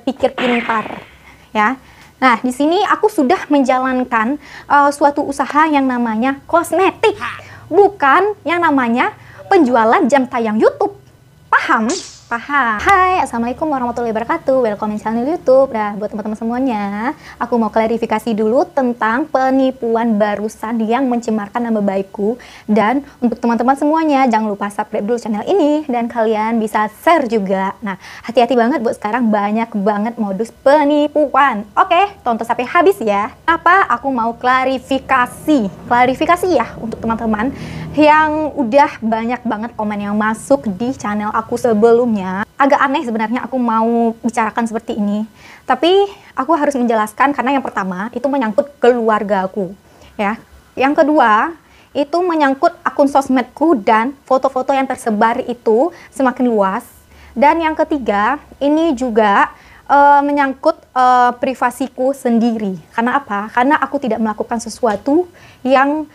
berpikir pintar, ya. Nah, di sini aku sudah menjalankan suatu usaha yang namanya kosmetik, bukan yang namanya penjualan jam tayang YouTube. Paham? Paham. Hai, assalamualaikum warahmatullahi wabarakatuh. Welcome di channel YouTube. Nah, buat teman-teman semuanya, aku mau klarifikasi dulu tentang penipuan barusan yang mencemarkan nama baikku. Dan untuk teman-teman semuanya, jangan lupa subscribe dulu channel ini dan kalian bisa share juga. Nah, hati-hati banget buat sekarang banyak banget modus penipuan. Oke, tonton sampai habis ya. Apa aku mau klarifikasi? Klarifikasi ya untuk teman-teman yang udah banyak banget komen yang masuk di channel aku sebelumnya. Agak aneh sebenarnya aku mau bicarakan seperti ini, tapi aku harus menjelaskan karena yang pertama itu menyangkut keluarga aku, ya. Yang kedua itu menyangkut akun sosmedku dan foto-foto yang tersebar itu semakin luas. Dan yang ketiga ini juga menyangkut privasiku sendiri. Karena apa? Karena aku tidak melakukan sesuatu yang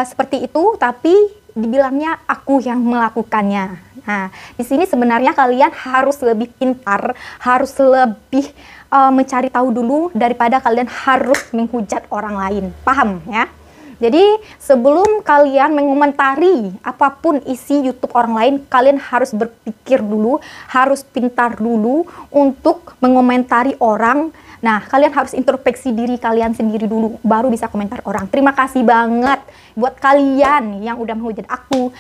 seperti itu, tapi dibilangnya aku yang melakukannya. Nah, di sini sebenarnya kalian harus lebih pintar, harus lebih mencari tahu dulu daripada kalian harus menghujat orang lain. Paham ya? Jadi sebelum kalian mengomentari apapun isi YouTube orang lain, kalian harus berpikir dulu, harus pintar dulu untuk mengomentari orang. Nah, kalian harus introspeksi diri kalian sendiri dulu, baru bisa komentar orang. Terima kasih banget buat kalian yang udah menghujat aku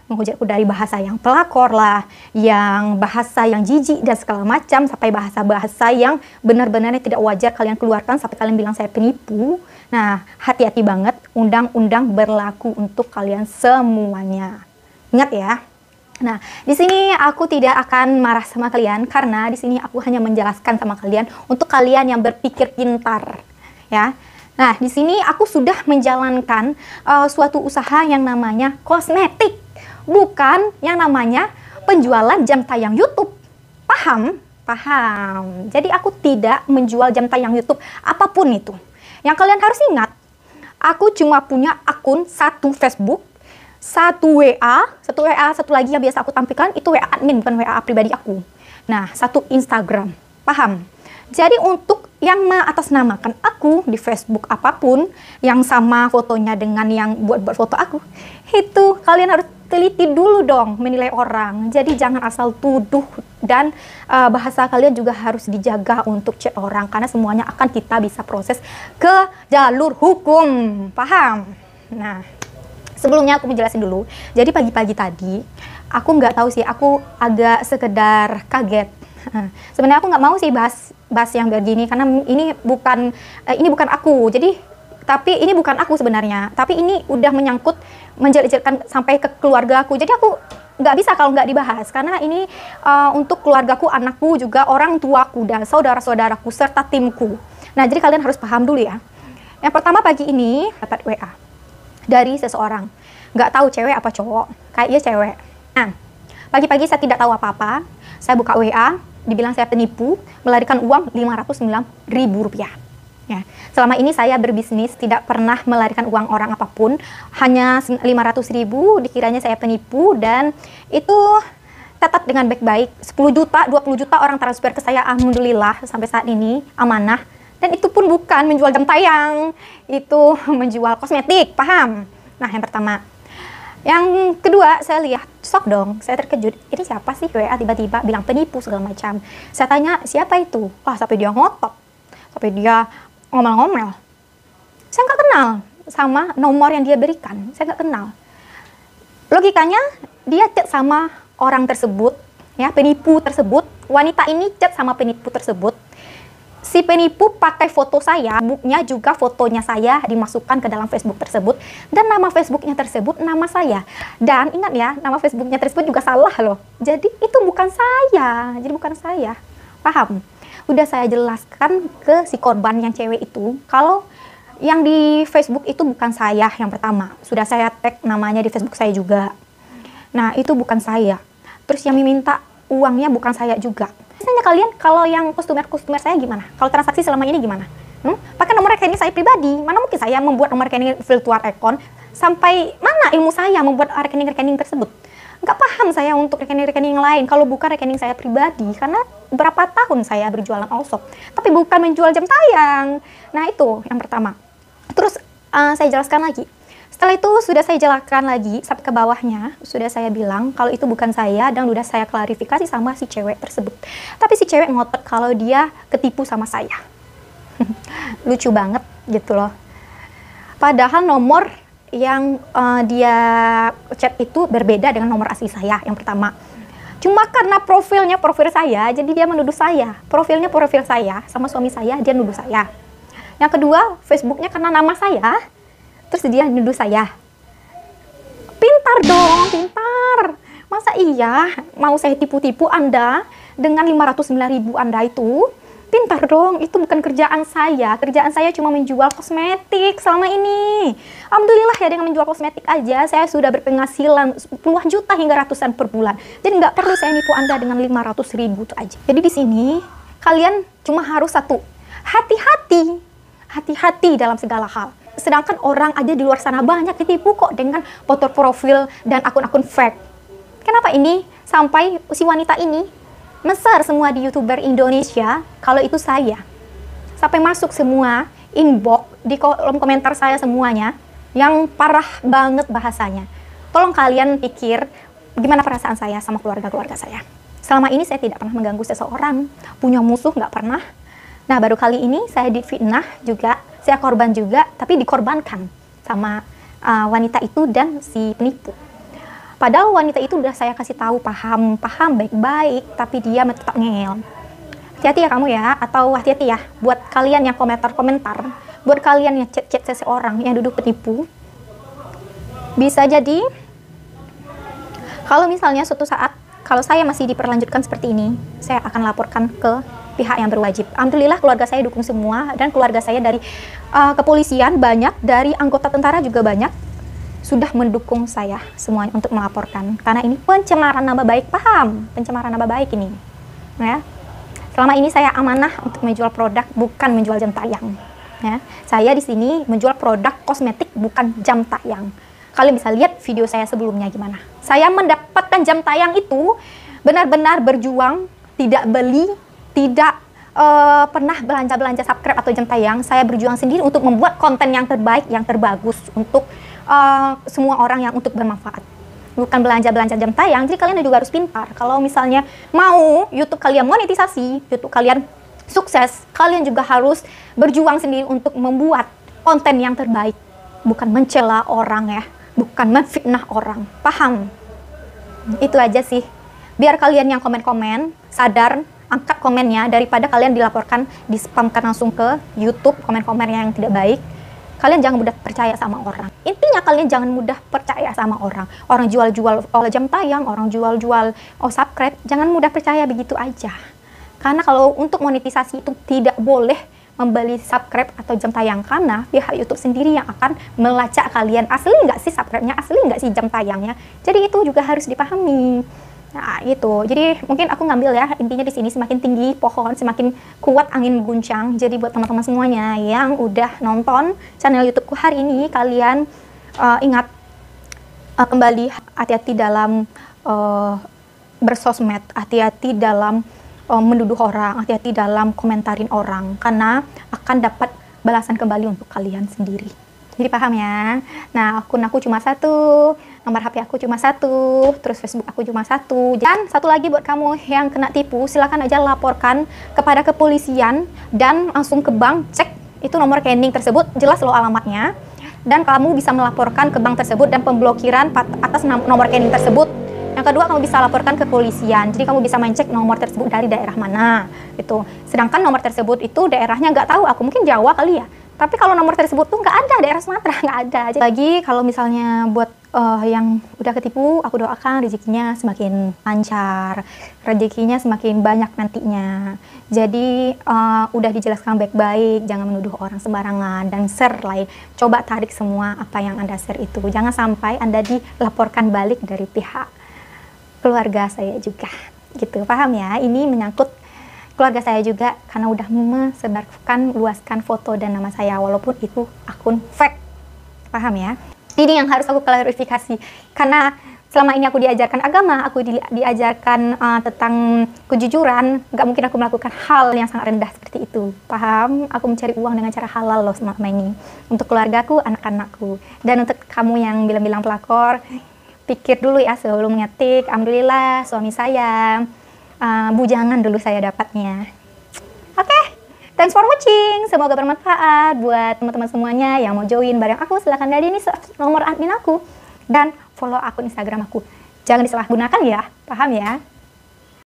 menghujatku dari bahasa yang pelakor lah, yang bahasa yang jijik dan segala macam, sampai bahasa-bahasa yang benar-benar tidak wajar kalian keluarkan sampai kalian bilang saya penipu. Nah, hati-hati banget, undang-undang berlaku untuk kalian semuanya. Ingat ya. Nah, di sini aku tidak akan marah sama kalian karena di sini aku hanya menjelaskan sama kalian untuk kalian yang berpikir pintar, ya. Nah, di sini aku sudah menjalankan suatu usaha yang namanya kosmetik, bukan yang namanya penjualan jam tayang YouTube. Paham? Paham. Jadi aku tidak menjual jam tayang YouTube apapun itu. Yang kalian harus ingat, aku cuma punya akun satu Facebook, satu WA, satu lagi yang biasa aku tampilkan itu WA admin, bukan WA pribadi aku. Nah, satu Instagram. Paham? Jadi untuk yang mengatasnamakan aku di Facebook apapun, yang sama fotonya dengan yang buat foto aku, itu kalian harus teliti dulu dong menilai orang. Jadi jangan asal tuduh dan bahasa kalian juga harus dijaga untuk chat orang karena semuanya akan kita bisa proses ke jalur hukum. Paham? Nah, sebelumnya aku menjelasin dulu. Jadi pagi-pagi tadi aku nggak tahu sih, aku agak sekedar kaget. Sebenarnya aku nggak mau sih bahas yang begini karena ini bukan aku. Jadi tapi ini bukan aku sebenarnya, tapi ini udah menyangkut menjelaskan sampai ke keluarga aku. Jadi aku nggak bisa kalau nggak dibahas karena ini untuk keluargaku, anakku, juga orang tuaku dan saudara-saudaraku serta timku. Nah, jadi kalian harus paham dulu ya. Yang pertama, pagi ini dapat WA dari seseorang, nggak tahu cewek apa cowok, kayaknya cewek. Nah, pagi-pagi saya tidak tahu apa-apa, saya buka WA, dibilang saya penipu, melarikan uang Rp509.000. Ya, selama ini saya berbisnis tidak pernah melarikan uang orang apapun, hanya 500.000 dikiranya saya penipu dan itu catat dengan baik-baik. 10 juta, 20 juta orang transfer ke saya, alhamdulillah sampai saat ini amanah. Dan itu pun bukan menjual jam tayang, itu menjual kosmetik, paham? Nah, yang pertama. Yang kedua, saya lihat, shock dong, saya terkejut. Ini siapa sih WA tiba-tiba bilang penipu segala macam. Saya tanya, siapa itu? Wah, sampai dia ngotot, sampai dia ngomel-ngomel. Saya nggak kenal sama nomor yang dia berikan, saya nggak kenal. Logikanya, dia chat sama orang tersebut, ya, penipu tersebut. Wanita ini chat sama penipu tersebut. Si penipu pakai foto saya, booknya juga fotonya saya dimasukkan ke dalam Facebook tersebut, dan nama Facebooknya tersebut nama saya. Dan ingat ya, nama Facebooknya tersebut juga salah loh. Jadi itu bukan saya, paham? Udah saya jelaskan ke si korban yang cewek itu, kalau yang di Facebook itu bukan saya yang pertama. Sudah saya tag namanya di Facebook saya juga. Nah, itu bukan saya. Terus yang meminta uangnya bukan saya juga. Biasanya kalian kalau yang customer saya gimana? Kalau transaksi selama ini gimana? Pakai nomor rekening saya pribadi. Mana mungkin saya membuat nomor rekening virtual account? Sampai mana ilmu saya membuat rekening-rekening tersebut? Nggak paham saya untuk rekening-rekening lain kalau bukan rekening saya pribadi, karena berapa tahun saya berjualan all shop, tapi bukan menjual jam tayang. Nah itu yang pertama. Terus saya jelaskan lagi. Setelah itu sudah saya jelaskan lagi sampai ke bawahnya, sudah saya bilang kalau itu bukan saya dan sudah saya klarifikasi sama si cewek tersebut. Tapi si cewek ngotot kalau dia ketipu sama saya. Lucu banget gitu loh. Padahal nomor yang dia chat itu berbeda dengan nomor asli saya yang pertama. Cuma karena profilnya profil saya, jadi dia menuduh saya. Profilnya profil saya sama suami saya, dia nuduh saya. Yang kedua, Facebooknya karena nama saya, terus dia nuduh saya. Pintar dong, pintar. Masa iya mau saya tipu-tipu Anda dengan 509.000 Anda itu? Pintar dong, itu bukan kerjaan saya. Kerjaan saya cuma menjual kosmetik selama ini. Alhamdulillah ya, dengan menjual kosmetik aja saya sudah berpenghasilan puluhan juta hingga ratusan per bulan. Jadi nggak perlu saya nipu Anda dengan 500.000 itu aja. Jadi di sini kalian cuma harus satu, hati-hati. Hati-hati dalam segala hal. Sedangkan orang aja di luar sana banyak ditipu kok dengan foto profil dan akun-akun fake. Kenapa ini sampai si wanita ini mesar semua di YouTuber Indonesia kalau itu saya? Sampai masuk semua inbox di kolom komentar saya semuanya yang parah banget bahasanya. Tolong kalian pikir gimana perasaan saya sama keluarga-keluarga saya. Selama ini saya tidak pernah mengganggu seseorang, punya musuh nggak pernah. Nah baru kali ini saya difitnah juga, saya korban juga, tapi dikorbankan sama wanita itu dan si penipu. Padahal wanita itu udah saya kasih tahu paham baik-baik, tapi dia tetap ngeyel. Hati-hati ya kamu ya, atau hati-hati ya buat kalian yang komentar-komentar, buat kalian yang chat-chat seseorang yang duduk penipu. Bisa jadi kalau misalnya suatu saat kalau saya masih diperlanjutkan seperti ini, saya akan laporkan ke pihak yang berwajib. Alhamdulillah keluarga saya dukung semua, dan keluarga saya dari kepolisian banyak, dari anggota tentara juga banyak, sudah mendukung saya semuanya untuk melaporkan. Karena ini pencemaran nama baik, paham? Pencemaran nama baik ini. Ya. Selama ini saya amanah untuk menjual produk, bukan menjual jam tayang. Ya. Saya di sini menjual produk kosmetik, bukan jam tayang. Kalian bisa lihat video saya sebelumnya gimana. Saya mendapatkan jam tayang itu benar-benar berjuang, tidak beli, tidak pernah belanja-belanja subscribe atau jam tayang. Saya berjuang sendiri untuk membuat konten yang terbaik, yang terbagus untuk semua orang yang untuk bermanfaat. Bukan belanja-belanja jam tayang. Jadi kalian juga harus pintar. Kalau misalnya mau YouTube kalian monetisasi, YouTube kalian sukses, kalian juga harus berjuang sendiri untuk membuat konten yang terbaik. Bukan mencela orang ya, bukan memfitnah orang. Paham? Itu aja sih. Biar kalian yang komen-komen sadar, angkat komennya daripada kalian dilaporkan, dispamkan langsung ke YouTube komen-komen yang tidak baik. Kalian jangan mudah percaya sama orang. Intinya kalian jangan mudah percaya sama orang. Orang jual-jual jam tayang, orang jual-jual subscribe, jangan mudah percaya begitu aja. Karena kalau untuk monetisasi itu tidak boleh membeli subscribe atau jam tayang, karena pihak YouTube sendiri yang akan melacak kalian asli nggak sih subscribe-nya, asli nggak sih jam tayangnya. Jadi itu juga harus dipahami. Nah, gitu. Jadi mungkin aku ngambil ya, intinya di sini semakin tinggi pohon, semakin kuat angin mengguncang. Jadi buat teman-teman semuanya yang udah nonton channel YouTubeku hari ini, kalian ingat kembali hati-hati dalam bersosmed, hati-hati dalam menuduh orang, hati-hati dalam komentarin orang, karena akan dapat balasan kembali untuk kalian sendiri. Jadi paham ya? Nah, akun aku cuma satu, nomor HP aku cuma satu, terus Facebook aku cuma satu. Dan satu lagi buat kamu yang kena tipu, silakan aja laporkan kepada kepolisian dan langsung ke bank, cek itu nomor rekening tersebut, jelas loh alamatnya. Dan kamu bisa melaporkan ke bank tersebut dan pemblokiran atas nomor rekening tersebut. Yang kedua, kamu bisa laporkan ke kepolisian. Jadi kamu bisa mencek nomor tersebut dari daerah mana. Itu. Sedangkan nomor tersebut itu daerahnya nggak tahu, aku mungkin Jawa kali ya. Tapi kalau nomor tersebut tuh nggak ada, daerah Sumatera nggak ada. Lagi kalau misalnya buat yang udah ketipu, aku doakan rezekinya semakin lancar, rezekinya semakin banyak nantinya. Jadi udah dijelaskan baik-baik, jangan menuduh orang sembarangan dan share lain. Coba tarik semua apa yang Anda share itu. Jangan sampai Anda dilaporkan balik dari pihak keluarga saya juga. Gitu, paham ya? Ini menyangkut keluarga saya juga, karena udah menyebarkan, luaskan foto dan nama saya, walaupun itu akun fake. Paham ya? Ini yang harus aku klarifikasi, karena selama ini aku diajarkan agama, aku diajarkan tentang kejujuran, nggak mungkin aku melakukan hal yang sangat rendah seperti itu. Paham? Aku mencari uang dengan cara halal loh selama ini. Untuk keluargaku, anak-anakku. Dan untuk kamu yang bilang-bilang pelakor, pikir dulu ya sebelum ngetik. Alhamdulillah suami saya, bujangan dulu saya dapatnya. Oke, thanks for watching. Semoga bermanfaat buat teman-teman semuanya yang mau join bareng aku. Silahkan dari ini nomor admin aku dan follow akun Instagram aku. Jangan disalahgunakan ya, paham ya?